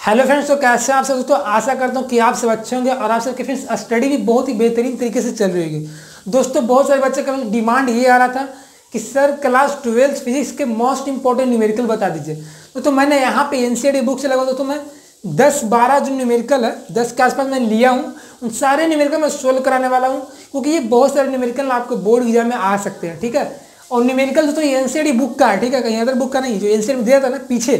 Hello friends, तो कैसे हैं आप सब दोस्तों। आशा करता हूँ कि आप सब अच्छे होंगे और आप सबके फ्रेंड्स स्टडी भी बहुत ही बेहतरीन तरीके से चल रही होगी। दोस्तों, बहुत सारे बच्चे का डिमांड ये आ रहा था कि सर क्लास 12 फिजिक्स के मोस्ट इंपॉर्टेंट न्यूमेरिकल बता दीजिए। तो मैंने यहाँ पे एनसीईआरटी बुक से लगा, तो मैं 10-12 जो न्यूमेरिकल है 10 के आसपास मैं लिया हूँ। उन सारे न्यूमेरिकल मैं सोल्व कराने वाला हूँ, क्योंकि ये बहुत सारे न्यूमेरिकल आपको बोर्ड एग्जाम में आ सकते हैं। ठीक है, और न्यूमेरिकल दोस्तों ये एनसीईआरटी बुक का है। ठीक है, कहीं अदर बुक का नहीं। जो एनसीईआरटी में दिया था ना पीछे,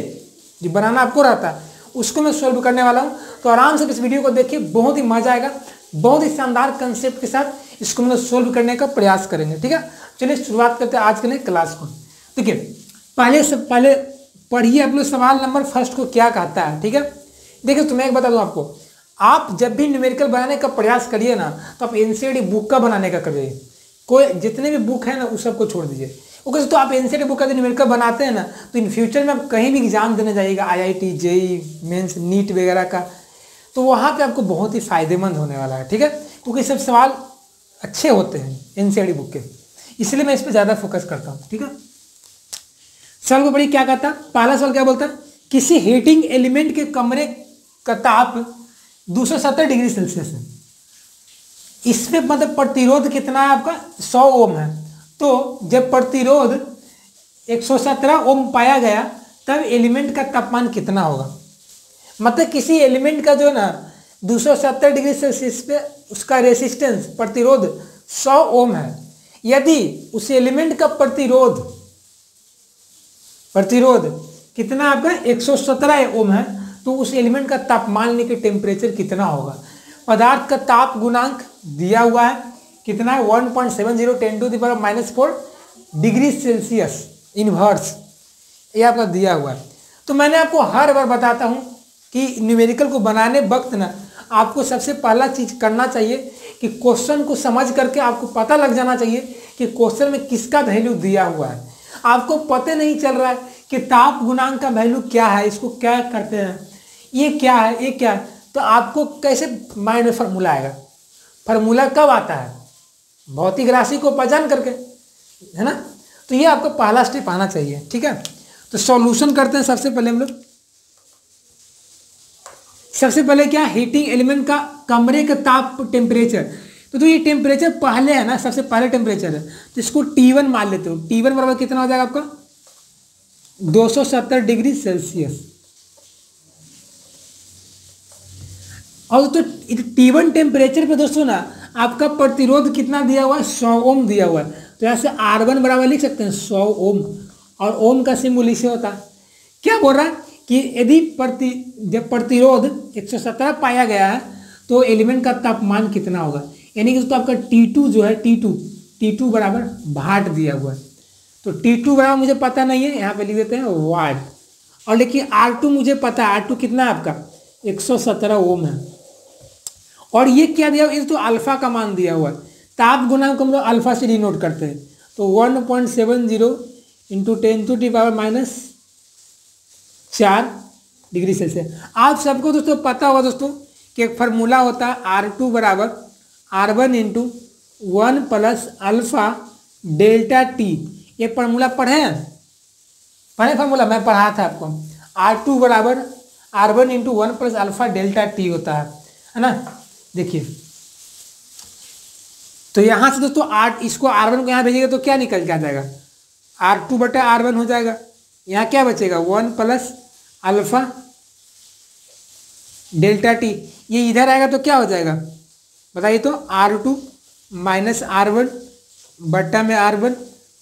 जो बनाना आपको रहता है, उसको मैं सोल्व करने वाला हूं। तो आराम से इस वीडियो को देखिए, बहुत ही मजा आएगा। बहुत ही शानदार कंसेप्ट के साथ इसको हम लोग सोल्व करने का प्रयास करेंगे। ठीक है, चलिए शुरुआत करते हैं आज के लिए क्लास को। देखिए, पहले पढ़िए आप लोग सवाल नंबर फर्स्ट को क्या कहता है। ठीक है, देखिए तो मैं एक बता दूं आपको, आप जब भी न्यूमेरिकल बनाने का प्रयास करिए ना, तो आप एनसीईआरटी बुक का बनाने का करिए। कोई जितने भी बुक है ना उस सबको छोड़ दीजिए। ओके, तो आप एनसीईआरटी बुक का न्यूमेरिकल बनाते हैं ना, तो इन फ्यूचर में आप कहीं भी एग्जाम देने जाइएगा, आईआईटी, जेईई मेंस, नीट वगैरह का, तो वहाँ पे आपको बहुत ही फायदेमंद होने वाला है। ठीक है, क्योंकि सब सवाल अच्छे होते हैं एनसीईआरटी बुक के, इसलिए मैं इस पर ज़्यादा फोकस करता हूँ। ठीक है, सवाल को पढ़िए क्या कहता है। पहला सवाल क्या बोलता है, किसी हीटिंग एलिमेंट के कमरे का ताप 270 डिग्री सेल्सियस है। इसमें मतलब प्रतिरोध कितना है आपका, 100 ओम है। तो जब प्रतिरोध 117 ओम पाया गया, तब एलिमेंट का तापमान कितना होगा। मतलब किसी एलिमेंट का जो है ना 270 डिग्री सेल्सियस पे उसका रेसिस्टेंस प्रतिरोध 100 ओम है। यदि उस एलिमेंट का प्रतिरोध कितना आपका 117 ओम है, तो उस एलिमेंट का तापमान यानी कि टेम्परेचर कितना होगा। पदार्थ का ताप गुणांक दिया हुआ है, कितना है 1.70 10⁻⁻⁴ डिग्री सेल्सियस इनवर्स, ये आपका दिया हुआ है। तो मैंने आपको हर बार बताता हूँ कि न्यूमेरिकल को बनाने वक्त ना आपको सबसे पहला चीज़ करना चाहिए कि क्वेश्चन को समझ करके आपको पता लग जाना चाहिए कि क्वेश्चन में किसका वैल्यू दिया हुआ है। आपको पता नहीं चल रहा है कि ताप गुणांक का वैल्यू क्या है, इसको क्या करते हैं, ये क्या है, ये क्या है, तो आपको कैसे माइंड में फार्मूला आएगा। फार्मूला कब आता है, भौतिक राशि को पहचान करके, है ना। तो ये आपको पहला स्टेप आना चाहिए। ठीक है, तो सॉल्यूशन करते हैं। सबसे पहले हम लोग सबसे पहले क्या, हीटिंग एलिमेंट का कमरे का ताप टेम्परेचर। तो ये टेम्परेचर पहले है ना, सबसे पहले टेम्परेचर है, तो इसको T1 मान लेते हो। T1 बराबर कितना हो जाएगा आपका 270 डिग्री सेल्सियस। और तो T1 टेम्परेचर पे दोस्तों ना आपका प्रतिरोध कितना दिया हुआ है, 100 ओम दिया हुआ है। तो यहाँ से R1 बराबर लिख सकते हैं 100 ओम, और ओम का सिंबल इसे होता है। क्या बोल रहा है कि यदि जब प्रतिरोध 117 पाया गया है, तो एलिमेंट का तापमान कितना होगा। यानी कि दोस्तों आपका T2 जो है, T2 बराबर वाट दिया हुआ है। तो T2 बराबर मुझे पता नहीं है, यहाँ पे लिख देते हैं वाट। और देखिए R2 मुझे पता है, R2 कितना है आपका 117 ओम है। और ये क्या दिया हुआ, ये तो अल्फा का मान दिया हुआ है। ताप गुणांक हम लोग अल्फा से डिनोट करते हैं। तो 1.70 × 10⁻⁴ डिग्री सेल्सियस। आप सबको दोस्तों पता होगा दोस्तों कि एक फार्मूला होता है R2 बराबर R1 × 1 + अल्फा डेल्टा टी। ये फार्मूला पढ़े फार्मूला मैं पढ़ा था आपको। R2 बराबर R1 × 1 + अल्फा डेल्टा टी होता है ना। देखिए, तो यहाँ से दोस्तों इसको R1 को यहाँ भेजिएगा तो क्या निकल के आ जाएगा, R2 बटा R1 हो जाएगा। यहाँ क्या बचेगा 1 + अल्फा डेल्टा टी। ये इधर आएगा तो क्या हो जाएगा बताइए, तो R2 - R1 बटा में R1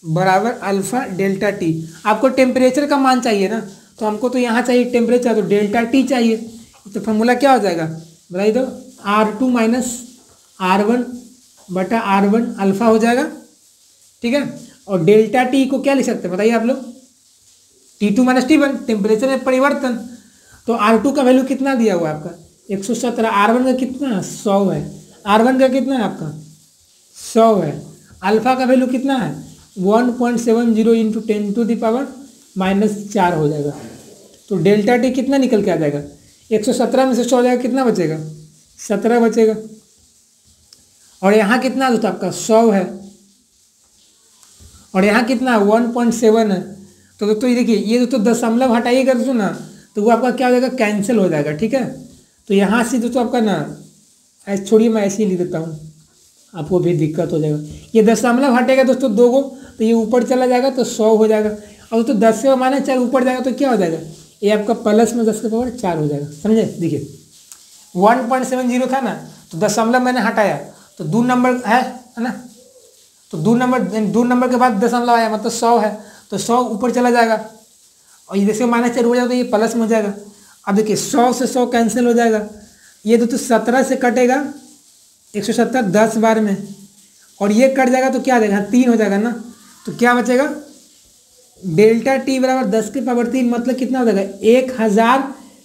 बराबर अल्फा डेल्टा टी। आपको टेम्परेचर का मान चाहिए ना, तो हमको तो यहाँ चाहिए टेम्परेचर, तो डेल्टा टी चाहिए। तो फार्मूला क्या हो जाएगा बताइए, तो R2 - R1 बटा R1 अल्फा हो जाएगा। ठीक है, और डेल्टा टी को क्या लिख सकते हैं बताइए आप लोग, T2 - T1, टेम्परेचर में परिवर्तन। तो R2 का वैल्यू कितना दिया हुआ है आपका 117, R1 का कितना 100 है, R1 का कितना है आपका 100 है, अल्फा का वैल्यू कितना है 1.70 × 10⁻⁴ हो जाएगा। तो डेल्टा टी कितना निकल के आ जाएगा, 117 में से 100 हो जाएगा, कितना बचेगा 17 बचेगा। और यहाँ कितना दोस्तों आपका 100 है, और यहाँ कितना 1.7 है। तो दोस्तों ये देखिए, ये दोस्तों दशमलव हटाइएगा दोस्तों ना, तो वो आपका क्या हो जाएगा, कैंसिल हो जाएगा। ठीक है, तो यहाँ से दोस्तों आपका ना ऐसे छोड़िए, मैं ऐसे ही लिख देता हूँ, आपको भी दिक्कत हो जाएगा। ये दशमलव हटेगा दोस्तों 2 गो, तो ये ऊपर चला जाएगा तो 100 हो जाएगा। और दोस्तों 10 से -4 ऊपर जाएगा तो क्या हो जाएगा, ये आपका प्लस में 10 के पावर 4 हो जाएगा। समझे, देखिए 1.70 था ना, तो दशमलव मैंने हटाया तो 2 नंबर है ना, तो 2 नंबर के बाद दशमलव आया मतलब 100 है, तो 100 ऊपर चला जाएगा। और ये जैसे -4 हो जाएगा तो ये प्लस में हो जाएगा। अब देखिए 100 से 100 कैंसिल हो जाएगा, ये दोस्तों 17 से कटेगा 170 10 बार में, और ये कट जाएगा तो क्या आ जाएगा, 3 हो जाएगा ना। तो क्या बचेगा, डेल्टा टी बराबर 10 के पावर 3 मतलब कितना हो जाएगा, 1000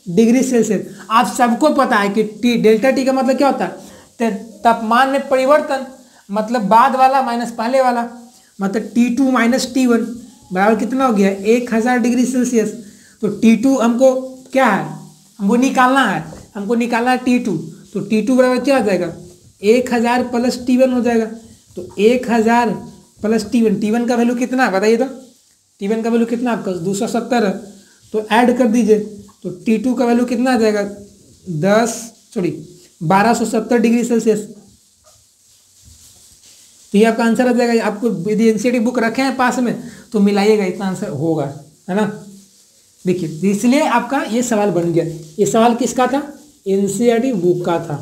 डिग्री सेल्सियस। आप सबको पता है कि टी डेल्टा टी का मतलब क्या होता है, तापमान में परिवर्तन, मतलब बाद वाला माइनस पहले वाला, मतलब T2 - T1 बराबर कितना हो गया, 1000 डिग्री सेल्सियस। तो T2 हमको क्या है, हमको निकालना है, हमको निकालना है T2, तो T2 बराबर क्या हो जाएगा, 1000 प्लस T1 हो जाएगा। तो 1000 प्लस T1, T1 का वैल्यू कितना है बताइए तो, T1 का वैल्यू कितना आपका 270 है, तो ऐड कर दीजिए, तो T2 का वैल्यू कितना आ जाएगा 1270 डिग्री सेल्सियस। तो ये आपका आंसर आ जाएगा। आपको यदि एनसीईआरटी बुक रखे हैं पास में तो मिलाइएगा, इतना आंसर होगा, है ना। देखिए इसलिए आपका ये सवाल बन गया। ये सवाल किसका था, एनसीईआरटी बुक का था।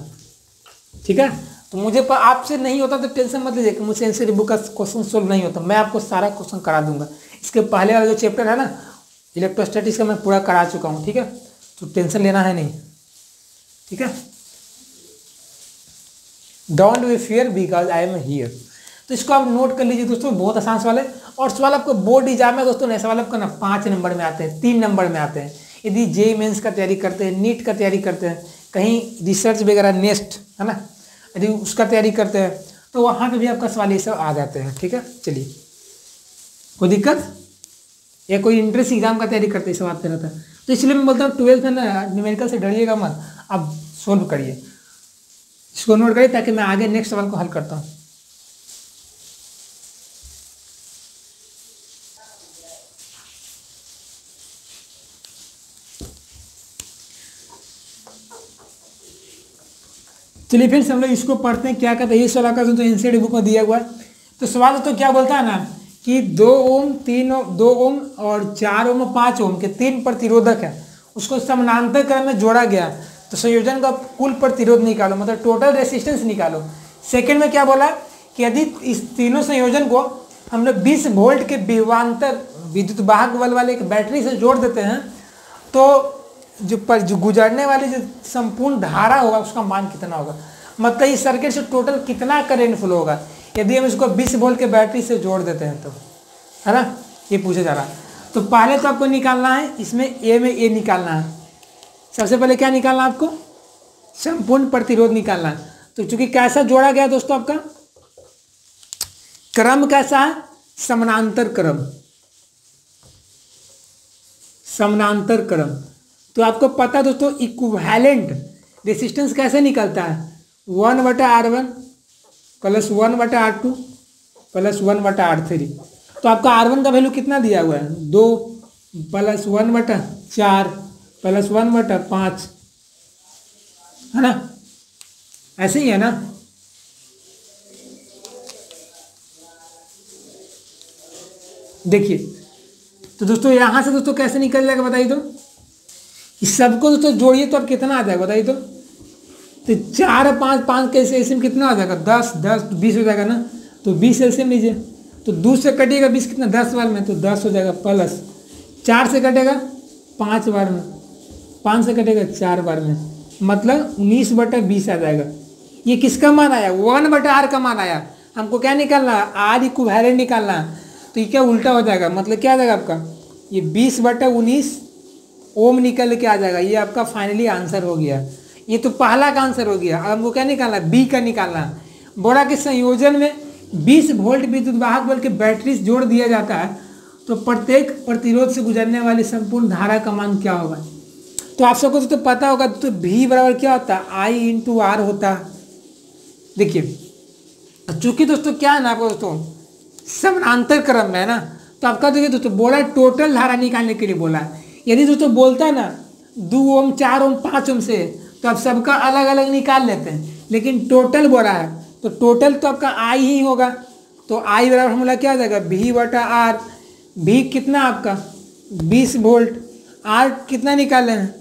ठीक है, तो मुझे आपसे नहीं होता तो टेंशन मत लीजिए कि मुझसे एनसीईआरटी बुक का क्वेश्चन सोल्व नहीं होता, मैं आपको सारा क्वेश्चन करा दूंगा। इसके पहले वाला जो चैप्टर है ना इलेक्ट्रोस्टैटिक्स का, मैं पूरा करा चुका हूँ। ठीक है, तो टेंशन लेना है नहीं। ठीक है, don't be fear because I am here. तो इसको आप नोट कर लीजिए दोस्तों, बहुत आसान सवाल है। और सवाल आपको बोर्ड एग्जाम में दोस्तों नए सवाल आपको ना 5 नंबर में आते हैं, 3 नंबर में आते हैं। यदि जेईई मेंस का तैयारी करते हैं, नीट का तैयारी करते हैं, कहीं रिसर्च वगैरह नेस्ट है ना, यदि उसका तैयारी करते हैं तो वहाँ पे भी आपका सवाल ये सब आ जाते हैं। ठीक है, चलिए कोई दिक्कत, या कोई इंट्रेंस एग्जाम का तैयारी करते हैं, सब आते रहता है। तो इसलिए मैं बोलता हूँ 12th में ना न्यूमेरिकल से डरिएगा मत, आप सोल्व करिए, इसको नोट करिए ताकि मैं आगे नेक्स्ट सवाल को हल करता हूँ। चलिए फिर हम लोग इसको पढ़ते हैं, क्या कहते हैं ये सवाल का तो एनसीईआरटी बुक में दिया हुआ है। तो सवाल तो क्या बोलता है ना कि 2 ओम 3 ओम 2 ओम और 4 ओम और 5 ओम के 3 प्रतिरोधक है, उसको समानांतर क्रम में जोड़ा गया, तो संयोजन का कुल प्रतिरोध निकालो, मतलब टोटल रेसिस्टेंस निकालो। सेकंड में क्या बोला कि यदि इस तीनों संयोजन को हम लोग 20 वोल्ट के विभवांतर विद्युत वाहक बल वाले एक बैटरी से जोड़ देते हैं, तो जो गुजरने वाली जो संपूर्ण धारा होगा उसका मान कितना होगा, मतलब इस सर्किट से टोटल कितना करंट फ्लो होगा यदि हम इसको 20 वोल्ट के बैटरी से जोड़ देते हैं, तो है ना, ये पूछा जा रहा है। तो पहले तो आपको निकालना है, इसमें ए में ए निकालना है। सबसे पहले क्या निकालना है आपको, संपूर्ण प्रतिरोध निकालना है। तो चूंकि कैसा जोड़ा गया दोस्तों, आपका क्रम कैसा है, समानांतर क्रम, समानांतर क्रम। तो आपको पता दोस्तों इक्विवेलेंट रेसिस्टेंस कैसे निकलता है, 1/R1 plus 1/R2 plus 1/R3। तो आपका R1 का वैल्यू कितना दिया हुआ है, 2 प्लस 1/4 प्लस 1/5, है ना, ऐसे ही है ना। देखिए तो दोस्तों यहाँ से दोस्तों कैसे निकल जाएगा बताइए तो, इस सबको दोस्तों जोड़िए तो अब कितना आ जाएगा बताइए तो 4 5 5 के एलसीएम कितना आ जाएगा, 10 10 20 हो जाएगा ना। तो 20 एलसीएम लीजिए, तो 2 से कटिएगा 20 कितना 10 बार में, तो 10 हो जाएगा, प्लस 4 से कटेगा 5 बार में, 5 से कटेगा 4 बार में, मतलब 19/20 आ जाएगा। ये किसका मान आया, 1/R का मान आया। हमको क्या निकालना है, R इक्विवेलेंट निकालना है। तो ये क्या उल्टा हो जाएगा, मतलब क्या आ जाएगा आपका, ये 20/19 ओम निकल के आ जाएगा। ये आपका फाइनली आंसर हो गया। ये तो पहला का आंसर हो गया। अब हमको क्या निकालना है, बी का निकालना है। बोला कि संयोजन में 20 वोल्ट विद्युत वाहक बल के बैटरी जोड़ दिया जाता है, तो प्रत्येक प्रतिरोध से गुजरने वाली संपूर्ण धारा का मान क्या होगा। तो आप सबको तो पता होगा, तो भी बराबर क्या होता है, I/R होता है। देखिए चूंकि दोस्तों क्या है ना आपको दोस्तों समानांतर क्रम में है ना, तो आपका देखिए दोस्तों बोला टोटल धारा निकालने के लिए बोला है। यदि दोस्तों बोलता है ना 2 ओम, 4 ओम, 5 ओम से है, तो आप सबका अलग अलग निकाल लेते हैं, लेकिन टोटल बोला है तो टोटल तो आपका आई ही होगा। तो आई बराबर फॉर्मूला क्या हो जाएगा, भी बटा आर। भी कितना आपका 20 वोल्ट, आर कितना निकाले हैं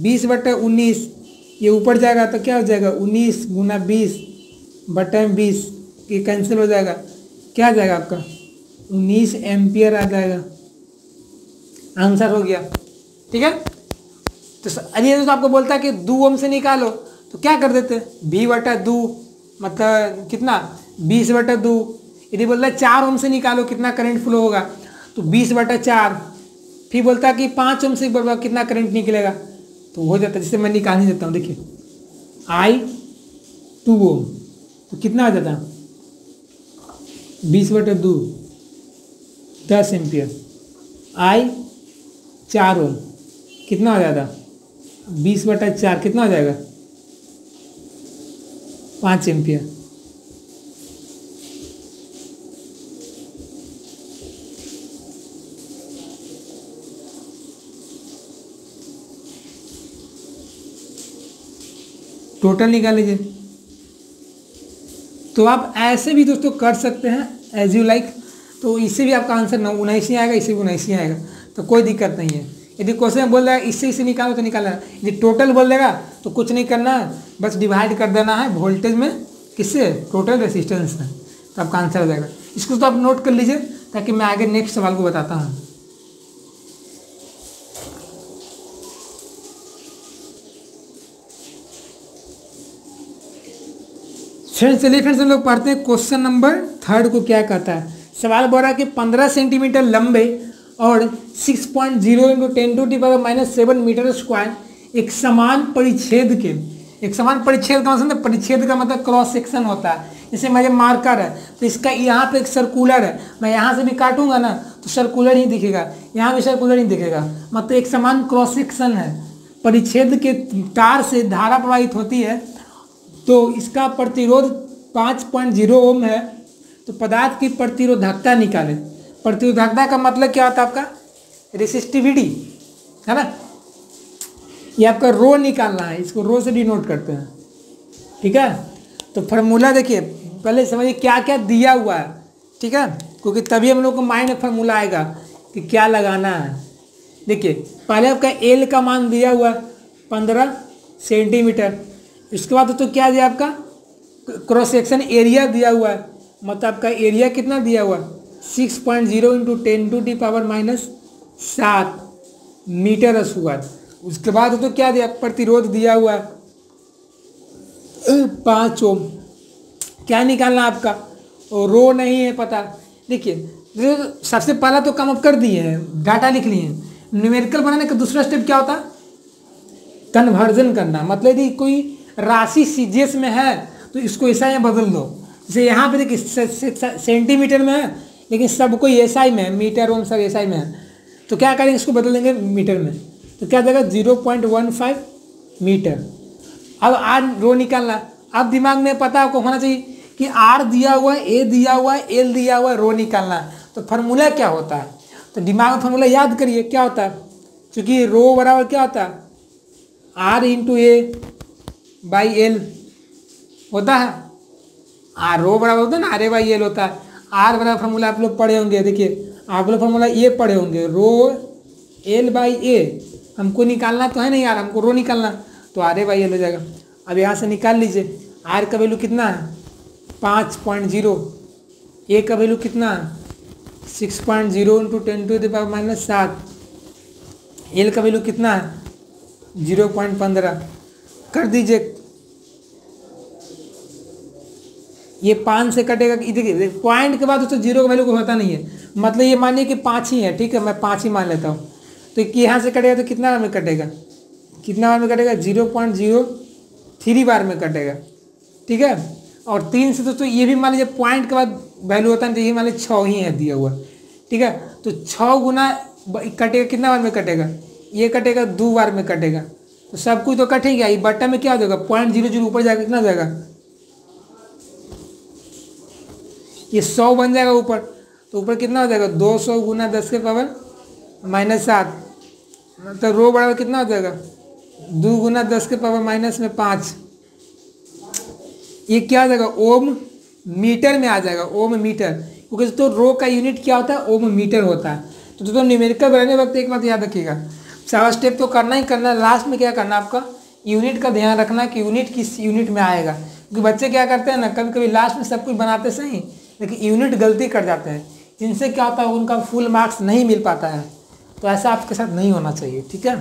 20 बटा 19, ये ऊपर जाएगा तो क्या हो जाएगा 19 गुना 20 बटा 20, ये कैंसिल हो जाएगा, क्या आ जाएगा आपका 19 एम्पियर आ जाएगा। आंसर हो गया। ठीक है, तो अरे तो आपको बोलता है कि 2 ओम से निकालो तो क्या कर देते हैं, भी बटा 2 मतलब कितना 20 बटा 2। यदि बोलता है 4 ओम से निकालो कितना करंट फ्लो होगा, तो 20 बटा 4। फिर बोलता है कि 5 ओम से कितना करंट निकलेगा, तो हो जाता है, जिससे मैं निकाल ही देता हूँ। देखिए आई 2 ओम तो कितना आ जाता है 20 बटा 2 10 एम्पियर। आई 4 ओम कितना हो जाता 20 बटा 4 कितना हो जाएगा 5 एम्पियर। टोटल निकाल लीजिए। तो आप ऐसे भी दोस्तों कर सकते हैं एज यू लाइक, तो इससे भी आपका आंसर 19 ही आएगा, इससे भी 19 ही आएगा, तो कोई दिक्कत नहीं है। यदि क्वेश्चन में बोल रहा है इससे निकालो तो निकालना है, यदि टोटल बोल देगा तो कुछ नहीं करना है, बस डिवाइड कर देना है वोल्टेज में, किससे, टोटल रेसिस्टेंस में, तो आपका आंसर हो जाएगा। इसको तो आप नोट कर लीजिए ताकि मैं आगे नेक्स्ट सवाल को बताता हूँ। फ्रेंड्स चलिए फ्रेंड्स हम लोग पढ़ते हैं क्वेश्चन नंबर 3 को क्या कहता है। सवाल बोल रहा है कि 15 सेंटीमीटर लंबे और 6.0 इंटू 10⁻⁷ मीटर स्क्वायर एक समान परिच्छेद के, एक समान परिच्छेद का मतलब परिच्छेद का मतलब क्रॉस सेक्शन होता है। जैसे मेरे मार्कर है तो इसका यहाँ पे एक सर्कुलर है, मैं यहाँ से भी काटूंगा ना तो सर्कुलर ही दिखेगा, यहाँ भी सर्कुलर ही दिखेगा, मतलब एक समान क्रॉस सेक्शन है। परिच्छेद के तार से धारा प्रवाहित होती है, तो इसका प्रतिरोध 5.0 ओम है, तो पदार्थ की प्रतिरोधकता निकालें। प्रतिरोधकता का मतलब क्या होता है आपका, रेसिस्टिविटी है ना, ये आपका रो निकालना है, इसको रो से डिनोट करते हैं। ठीक है, तो फार्मूला देखिए पहले समझिए क्या क्या दिया हुआ है, ठीक है, क्योंकि तभी हम लोग को माइंड में फार्मूला आएगा कि क्या लगाना है। देखिए पहले आपका एल का मान दिया हुआ है 15 सेंटीमीटर, इसके बाद तो क्या दिया आपका क्रॉस सेक्शन एरिया दिया हुआ है, मतलब आपका एरिया कितना दिया हुआ है 6.0 इंटू 10⁻⁷ मीटर स्क्वायर। उसके बाद तो क्या दिया, प्रतिरोध दिया हुआ है 5 ओम। क्या निकालना आपका, और रो नहीं है पता। देखिए सबसे पहला तो काम आप कर दिए हैं, डाटा लिख लिए हैं। न्यूमेरिकल बनाने का दूसरा स्टेप क्या होता है, कन्वर्जन करना, मतलब यदि कोई राशि सीजीएस में है तो इसको ऐसा यहाँ बदल दो। जैसे यहाँ पे देखिए सेंटीमीटर में है लेकिन सब कोई एसआई में है, मीटर ओम सब एसआई में है, तो क्या करेंगे इसको बदल देंगे मीटर में, तो क्या देगा 0.15 मीटर। अब आर रो निकालना, अब दिमाग में पता आपको होना चाहिए कि आर दिया हुआ है, ए दिया हुआ है, एल दिया हुआ है, रो निकालना है। तो फार्मूला क्या होता है, तो दिमाग में फार्मूला याद करिए क्या होता है, क्योंकि रो बराबर क्या होता है R into A by L होता है, आर रो बराबर होता है ना आर ए बाई एल होता है। आर बराबर फार्मूला आप लोग पढ़े होंगे, देखिए आप लोग फार्मूला ये पढ़े होंगे रो एल बाई ए, हमको निकालना तो है नहीं यार, हमको रो निकालना, तो आर ए बाई एल हो जाएगा। अब यहाँ से निकाल लीजिए, आर का वैल्यू कितना है 5.0, ए का वैल्यू कितना है 6.0 इंटू 10⁻⁷, एल का वैल्यू कितना है 0.15 कर दीजिए। ये 5 से कटेगा, देखिए पॉइंट के बाद तो 0 का वैल्यू को होता नहीं है, मतलब ये मानिए कि 5 ही है, ठीक है, मैं 5 ही मान लेता हूँ। तो यहाँ से कटेगा तो कितना बार में कटेगा, कितना बार में कटेगा 0.03 बार में कटेगा, ठीक है। और 3 से तो ये भी मान लीजिए पॉइंट के बाद वैल्यू होता है, तो ये मान लीजिए 6 ही है दिया हुआ, ठीक है। तो 6 गुना कटेगा कितना बार में कटेगा, ये कटेगा 2 बार में कटेगा, तो सब कुछ तो कट ही गया। ये बट्टा में क्या हो जाएगा 0.00 ऊपर जाएगा, कितना जाएगा ये 100 बन जाएगा ऊपर, तो ऊपर कितना हो जाएगा 200 गुना 10⁻⁷ तो रो बराबर कितना हो जाएगा 2 गुना 10 के पावर माइनस में 5। ये क्या आ जाएगा ओम मीटर में आ जाएगा, ओम मीटर, क्योंकि तो रो का यूनिट क्या होता है ओम मीटर होता है। तो दोस्तों न्यूमेरिकल बनाने वक्त एक बात याद रखिएगा, सारा स्टेप तो करना ही करना है, लास्ट में क्या करना है आपका यूनिट का ध्यान रखना कि यूनिट किस यूनिट में आएगा। क्योंकि बच्चे क्या करते हैं ना, कभी कभी लास्ट में सब कुछ बनाते सही लेकिन यूनिट गलती कर जाते हैं, जिनसे क्या होता है उनका फुल मार्क्स नहीं मिल पाता है। तो ऐसा आपके साथ नहीं होना चाहिए, ठीक है,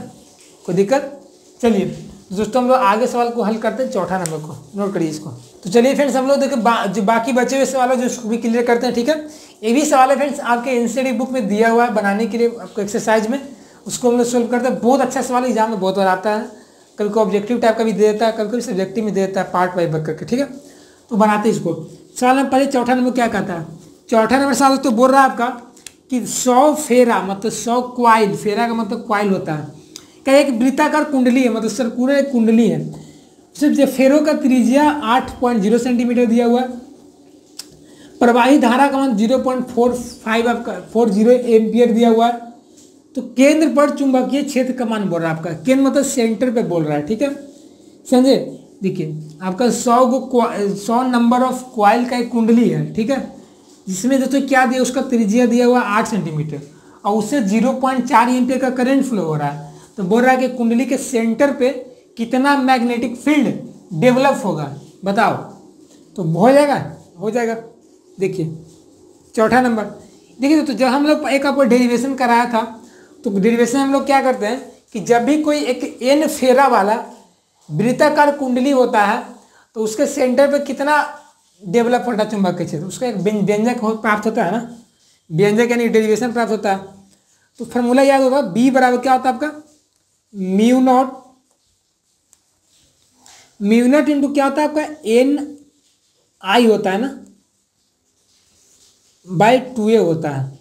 कोई दिक्कत। चलिए दोस्तों हम लोग आगे सवाल को हल करते हैं, चौथा नंबर को नोट करिए इसको। तो चलिए फ्रेंड्स हम लोग देखिए जो बाकी बचे हुए सवाल है जो उसको भी क्लियर करते हैं, ठीक है। ये भी सवाल है फ्रेंड्स आपके एनसीईआरटी बुक में दिया हुआ है बनाने के लिए आपको एक्सरसाइज में, उसको हम लोग सोल्व करते हैं। बहुत अच्छा सवाल एग्जाम में बहुत बार आता है, कभी कोई ऑब्जेक्टिव टाइप का भी दे देता है, कभी कभी सब्जेक्टिव में दे देता है पार्ट वाइज वर्क करके, ठीक है। तो बनाते हैं इसको। सवाल नंबर पहले चौथा नंबर क्या कहता है, चौथा नंबर सवाल तो बोल रहा है आपका कि 100 फेरा मतलब 100 क्वाइल, फेरा का मतलब क्वाइल होता है, क्या एक वृत्ताकार कुंडली है मतलब सर्कुलर एक कुंडली है, सिर्फ फेरों का त्रिज्या 8.0 सेंटीमीटर दिया हुआ है, प्रवाही धारा का मान 0.45 आपका 40 एम्पियर दिया हुआ है। तो केंद्र पर चुंबकीय क्षेत्र का मान बोल रहा है आपका, केंद्र मतलब सेंटर पे बोल रहा है, ठीक है समझे। देखिए आपका 100 नंबर ऑफ क्वाइल का एक कुंडली है, ठीक है, जिसमें दोस्तों क्या दिया उसका त्रिज्या दिया हुआ 8 सेंटीमीटर और उससे 0.4 एम्पियर का करंट फ्लो हो रहा है। तो बोल रहा है कि कुंडली के सेंटर पे कितना मैग्नेटिक फील्ड डेवलप होगा बताओ। तो हो जाएगा। देखिए चौथा नंबर, देखिए तो जब हम लोग एक आपको डेरिवेशन कराया था, तो डेरिवेशन हम लोग क्या करते हैं कि जब भी कोई एक एन फेरा वाला वृत्ताकार कुंडली होता है तो उसके सेंटर पे कितना डेवलप होता है चुंबकीय क्षेत्र, उसका एक व्यंजक प्राप्त होता है ना, व्यंजक यानी डेरिवेशन प्राप्त होता है। तो फॉर्मूला याद होगा, बी बराबर क्या होता है आपका म्यू नॉट इंटू क्या होता है आपका एन आई होता है ना बाय 2a होता है।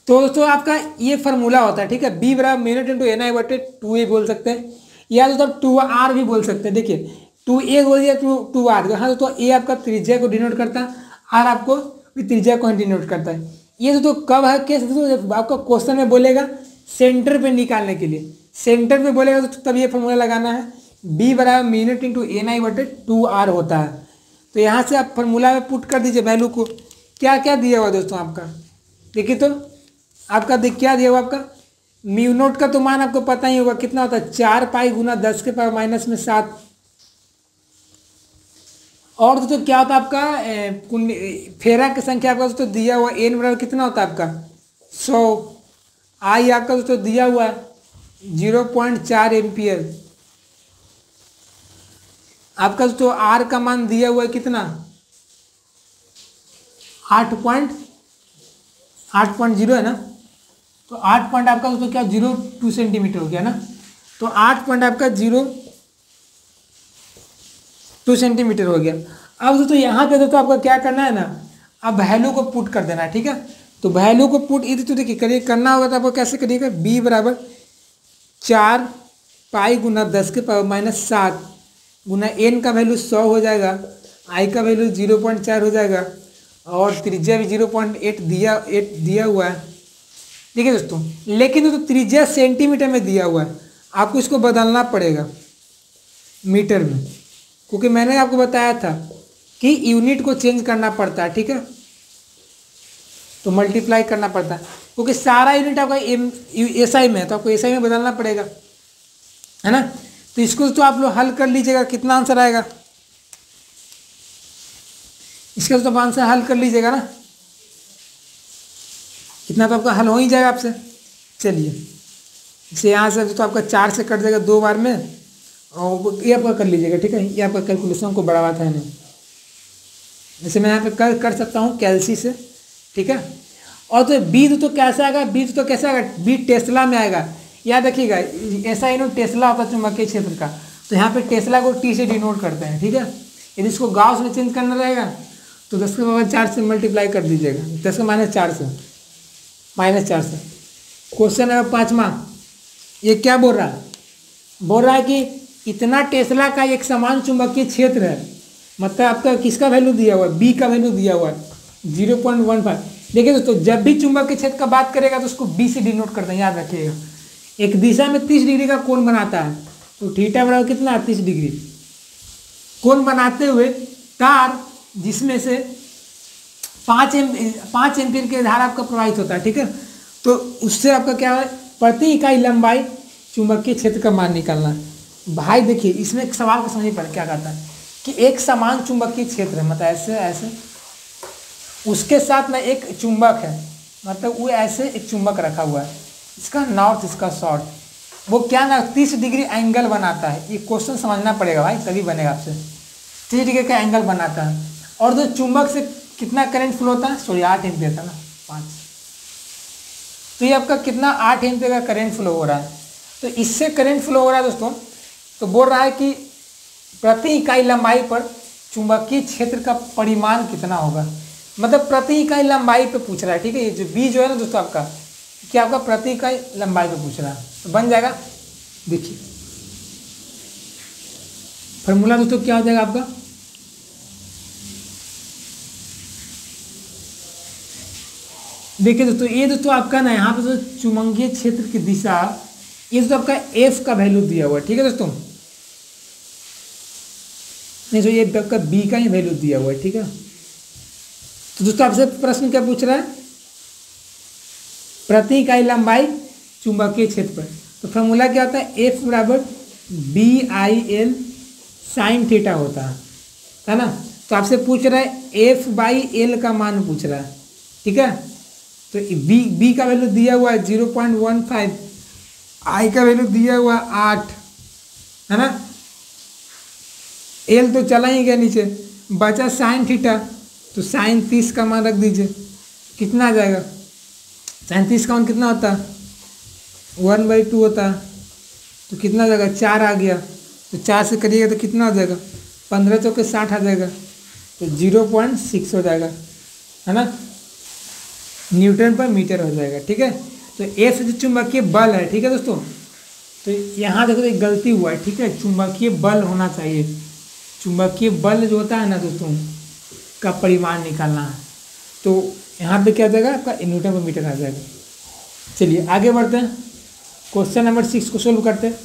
तो दोस्तों आपका ये फार्मूला होता है, ठीक है, बी बराबर म्यू नॉट इंटू एन आई बटे 2a बोल सकते हैं, या तो 2r भी बोल सकते हैं। देखिए 2a बोल दिया 2r, हाँ दोस्तों a आपका त्रिज्या को डिनोट करता है, r आपको भी त्रिज्या को डिनोट करता है। ये दोस्तों कब है केस, दोस्तों आपका क्वेश्चन में बोलेगा सेंटर पे निकालने के लिए, सेंटर पे बोलेगा तो तब ये फॉर्मूला लगाना है, b बराबर म्यू नॉट इंटू एन आई बटे 2r होता है। तो यहाँ से आप फॉर्मूला में पुट कर दीजिए वैल्यू को, क्या क्या दिया हुआ दोस्तों आपका, देखिए तो आपका क्या दिया हुआ आपका म्यू नोट का तो मान आपको पता ही होगा कितना होता है 4 पाई गुना 10 के पावर माइनस में 7, और दोस्तों क्या होता है आपका फेरा की संख्या आपका दोस्तों दिया हुआ एन बराबर कितना होता है आपका 100, आई आपका दोस्तों दिया हुआ है 0.4 एम्पियर, आपका दोस्तों आर का मान दिया हुआ है कितना 8.0 है ना, तो 8 पॉइंट आपका दोस्तों क्या 0.2 सेंटीमीटर हो गया ना, तो 8 पॉइंट आपका 0.2 सेंटीमीटर हो गया। अब दोस्तों यहाँ पे दोस्तों आपका क्या करना है ना, अब वैल्यू को पुट कर देना है, ठीक है। तो वैल्यू को पुट इधर तो देखिए करिए, करना होगा तो आपको कैसे करिएगा, b बराबर 4 पाई गुना 10 के पावर माइनस 7 गुना n का वैल्यू 100 हो जाएगा, i का वैल्यू 0.4 हो जाएगा और त्रिज्या भी 0.8 दिया हुआ है। देखिए दोस्तों, लेकिन दोस्तों त्रिज्या सेंटीमीटर में दिया हुआ है, आपको इसको बदलना पड़ेगा मीटर में, क्योंकि मैंने आपको बताया था कि यूनिट को चेंज करना पड़ता है, ठीक है, तो मल्टीप्लाई करना पड़ता है, क्योंकि सारा यूनिट आपका एसआई में है तो आपको एसआई में बदलना पड़ेगा, है ना। तो इसको तो आप लोग हल कर लीजिएगा, कितना आंसर आएगा इसका, तो आंसर हल कर लीजिएगा ना, इतना तो आपका हल हो ही जाएगा आपसे। चलिए इसे यहाँ से तो आपका 4 से कट जाएगा 2 बार में, और ये आपका कर लीजिएगा, ठीक है, ये आपका कैलकुलेशन को बढ़ावा था नहीं, जैसे मैं यहाँ पे कर सकता हूँ कैलसी से, ठीक है। और तो बी तो कैसे आएगा, बी तो कैसे आएगा, बी टेस्ला में आएगा, याद रखिएगा ऐसा इन्होंने टेस्ला होता है चुंबकीय क्षेत्र का, तो यहाँ पे टेस्ला को टी से डिनोट करते हैं, ठीक है। यदि इसको गाउस में चेंज करना रहेगा तो 10 के पावर 4 से मल्टीप्लाई कर दीजिएगा, 10 के -4 से -4 से। क्वेश्चन है 5वां, ये क्या बोल रहा है, बोल रहा है कि इतना टेस्ला का एक समान चुंबकीय क्षेत्र है, मतलब आपका किसका वैल्यू दिया हुआ है, बी का वैल्यू दिया हुआ है 0.15, देखिए दोस्तों, जब भी चुंबक के क्षेत्र का बात करेगा तो उसको बी से डिनोट करते हैं, याद रखिएगा। एक दिशा में 30 डिग्री का कोण बनाता है, तो थीटा बराबर कितना, 30 डिग्री। कोण बनाते हुए तार जिसमें से 5 एम्पीयर की धारा आपका प्रवाहित होता है, ठीक है। तो उससे आपका क्या है, प्रति इकाई लंबाई चुंबकीय क्षेत्र का मान निकालना है। भाई देखिए, इसमें एक सवाल को समझिए पहले क्या कहता है कि एक समान चुंबकीय क्षेत्र है, मतलब ऐसे ऐसे, उसके साथ में एक चुंबक है, मतलब वो ऐसे एक चुंबक रखा हुआ है, इसका नॉर्थ इसका साउथ, वो क्या ना 30 डिग्री एंगल बनाता है। ये क्वेश्चन समझना पड़ेगा भाई, तभी बनेगा आपसे। 30 डिग्री का एंगल बनाता है, और जो चुंबक से कितना करंट फ्लो होता है, सॉरी 8 एम्पीयर था ना, 5, तो ये आपका कितना 8 एम्पीयर का करंट फ्लो हो रहा है। तो इससे करंट फ्लो हो रहा है दोस्तों, तो बोल रहा है कि प्रति इकाई लंबाई पर चुंबकीय क्षेत्र का परिमाण कितना होगा, मतलब प्रति इकाई लंबाई पे पूछ रहा है, ठीक है। ये जो बी जो है ना दोस्तों आपका, क्या आपका प्रति इकाई लंबाई पे पूछ रहा है, तो बन जाएगा, देखिए फॉर्मूला दोस्तों क्या हो जाएगा आपका, देखिए दोस्तों, ये दोस्तों आपका ना यहाँ पे जो चुंबकीय क्षेत्र की दिशा, ये दोस्तों आपका एफ का वैल्यू दिया हुआ है, ठीक है दोस्तों। नहीं तो ये आपका बी का ही वैल्यू दिया हुआ है, ठीक है। तो दोस्तों आपसे प्रश्न क्या पूछ रहा है, प्रति इकाई लंबाई चुंबकीय क्षेत्र पर, तो फॉर्मूला क्या होता है, एफ बराबर BIL साइन थीटा होता है ना। तो आपसे पूछ रहा है F/L का मान पूछ रहा है, ठीक है। तो बी का वैल्यू दिया हुआ है 0.15, आई का वैल्यू दिया हुआ है 8, है ना। एल तो चला ही गया नीचे, बचा साइन थीटा, तो साइन 30 का मान रख दीजिए, कितना आ जाएगा, साइन 30 का मान कितना होता है, 1/2 होता है, तो कितना आ जाएगा, 4 आ गया, तो 4 से करिएगा तो कितना हो जाएगा, 15 चौके 60 आ जाएगा, तो 0.6 हो जाएगा, है ना, न्यूटन पर मीटर हो जाएगा, ठीक है। तो एफ जो चुंबकीय बल है, ठीक है दोस्तों, तो यहाँ देखो तो एक गलती हुआ है, ठीक है, चुंबकीय बल होना चाहिए, चुंबकीय बल जो होता है ना दोस्तों का परिमाण निकालना है, तो यहाँ पे क्या आ जाएगा आपका, न्यूटन पर मीटर आ जाएगा। चलिए आगे बढ़ते हैं, क्वेश्चन नंबर 6 को सोल्व करते हैं।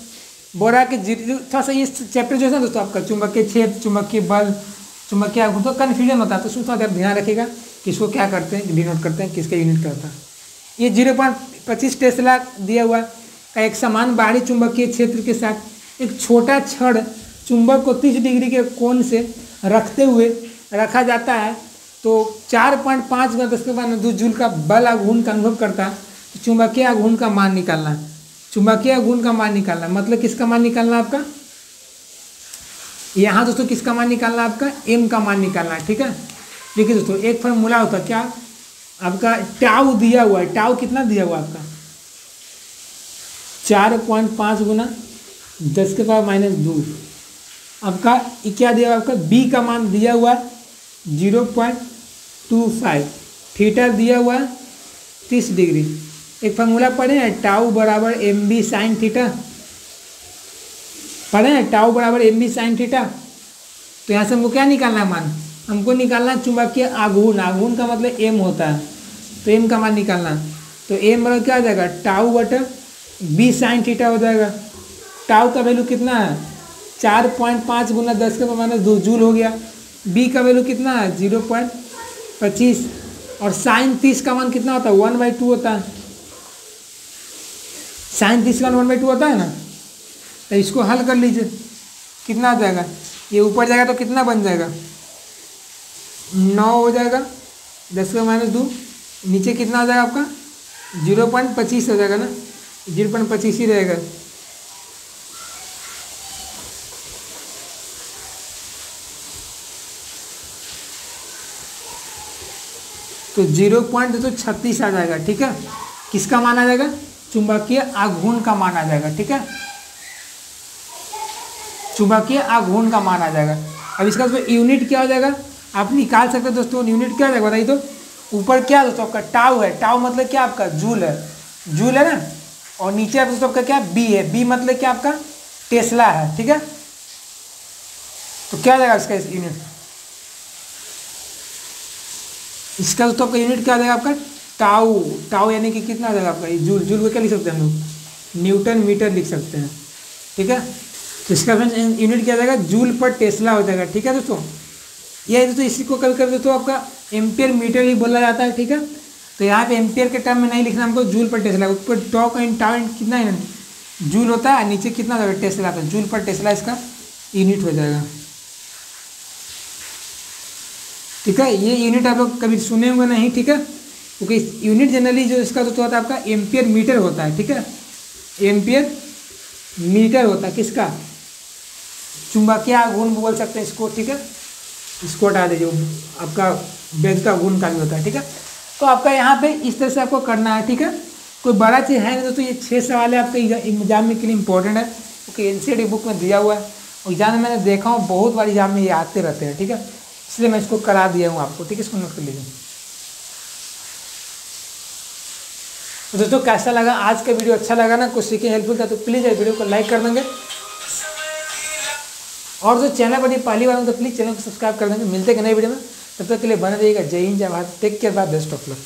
बोल रहा है कि थोड़ा सा ये चैप्टर जो है ना दोस्तों आपका, चुंबकीय क्षेत्र, चुंबकीय बल, चुंबकीय आघूर्ण, तो कन्फ्यूजन होता है, तो उसमें थोड़ा ध्यान रखिएगा किसको क्या करते हैं, डिनोट करते हैं, किसका यूनिट करता है। ये 0.25 टेस्ला दिया हुआ का एक समान बाहरी चुंबकीय क्षेत्र के साथ एक छोटा छड़ चुंबक को 30 डिग्री के कोण से रखते हुए रखा जाता है, तो 4.5 × 10⁻² जूल का बल आघूर्ण का अनुभव करता है। तो चुंबकीय आघूर्ण का मान निकालना है, चुंबकीय आघूर्ण का मान निकालना है, मतलब किसका मान निकालना है आपका, यहाँ दोस्तों किसका मान निकालना है आपका, एम का मान निकालना है, ठीक है। देखिए दोस्तों, एक फॉर्मूला होता है क्या आपका, टाउ दिया हुआ है, टाउ कितना दिया हुआ है आपका, 4.5 × 10⁻²। आपका क्या दिया हुआ आपका, बी का मान दिया हुआ 0.25, थीटा दिया हुआ 30 डिग्री। एक फॉर्मूला पढ़े हैं, टाउ बराबर MB साइन थीटा, पढ़े हैं, टाउ बराबर MB साइन थीटा। तो यहाँ से हमको क्या निकालना है मान, हमको निकालना चुंबकीय आघूर्ण, आघूर्ण का मतलब एम होता है, तो एम का मान निकालना, तो एम बराबर क्या हो जाएगा, टाउ बटा बी साइन थीटा हो जाएगा। टाउ का वैल्यू कितना है, 4.5 × 10⁻² जूल हो गया। बी का वैल्यू कितना है, 0.25, और साइन 30 का मान कितना होता है, 1/2 होता है, साइन 30 का 1/2 होता है ना। तो इसको हल कर लीजिए, कितना आ जाएगा, ये ऊपर जाएगा तो कितना बन जाएगा, 9 हो जाएगा, 10⁻², नीचे कितना हो जाएगा आपका, 0.25 हो जाएगा ना, 0.25 ही रहेगा। तो 0.36 आ जाएगा, ठीक है। किसका मान आ जाएगा, चुंबकीय आघूर्ण का मान आ जाएगा, ठीक है, चुंबकीय आघूर्ण का मान आ जाएगा। अब इसका यूनिट क्या हो जाएगा, आप निकाल सकते हो दोस्तों, यूनिट क्या हो जाएगा बताइए तो। ऊपर क्या दोस्तों आपका टाउ है, टाउ मतलब क्या आपका जूल है, जूल है ना, और नीचे आप दोस्तों आपका क्या बी है, बी मतलब क्या आपका टेस्ला है, ठीक है। तो क्या हो जाएगा इसका यूनिट, इसका दोस्तों आपका यूनिट क्या आ जाएगा आपका टाउ। टाउ यानी कि कितना आ जाएगा आपका जूल। जूल को क्या लिख सकते हैं हम लोग, न्यूटन मीटर लिख सकते हैं। ठीक है, तो इसका फ्रेंड्स यूनिट क्या आ जाएगा, जूल पर टेस्ला हो जाएगा। ठीक है दोस्तों, यह दोस्तों इसी को कभी कभी दोस्तों आपका एम्पियर मीटर भी बोला जाता है। ठीक है, तो यहाँ पे एम्पियर के टर्म में नहीं लिखना हमको, जूल पर टेस्ला। ऊपर टॉक एंड टाउ कितना है जूल होता है, नीचे कितना होगा टेस्ला आता है, जूल पर टेस्ला इसका यूनिट हो जाएगा। ठीक है, ये यूनिट आप लोग कभी सुने होंगे नहीं। ठीक है, क्योंकि यूनिट जनरली जो इसका तो होता है आपका एम्पियर मीटर होता है। ठीक है, एम्पियर मीटर होता है किसका, चुंबकीय गुण बोल सकते हैं इसको। ठीक है, इसको हटा दीजिए, आपका वैधता गुण का भी होता है। ठीक है, तो आपका यहाँ पे इस तरह से आपको करना है। ठीक है, कोई बड़ा चीज़ है नहीं दोस्तों, ये 6 सवाल है आपके एग्जाम में के लिए इंपॉर्टेंट है, क्योंकि एनसीईआरटी बुक में दिया हुआ है और एग्जाम में मैंने देखा हूँ बहुत बार एग्जाम में ये आते रहते हैं। ठीक है, इसलिए मैं इसको करा दिया हूँ आपको। ठीक है, इसको नोट कर लीजिए। तो दोस्तों कैसा लगा आज का वीडियो, अच्छा लगा ना, कुछ सीखे हेल्पफुल था तो प्लीज़ ये वीडियो को लाइक कर देंगे, और जो चैनल पर पहली बार हो तो प्लीज़ चैनल को सब्सक्राइब कर देंगे। मिलते हैं नई वीडियो में, तब तक के लिए बने रहिएगा। जय हिंद, जय Bharat, take care, bye, best of luck.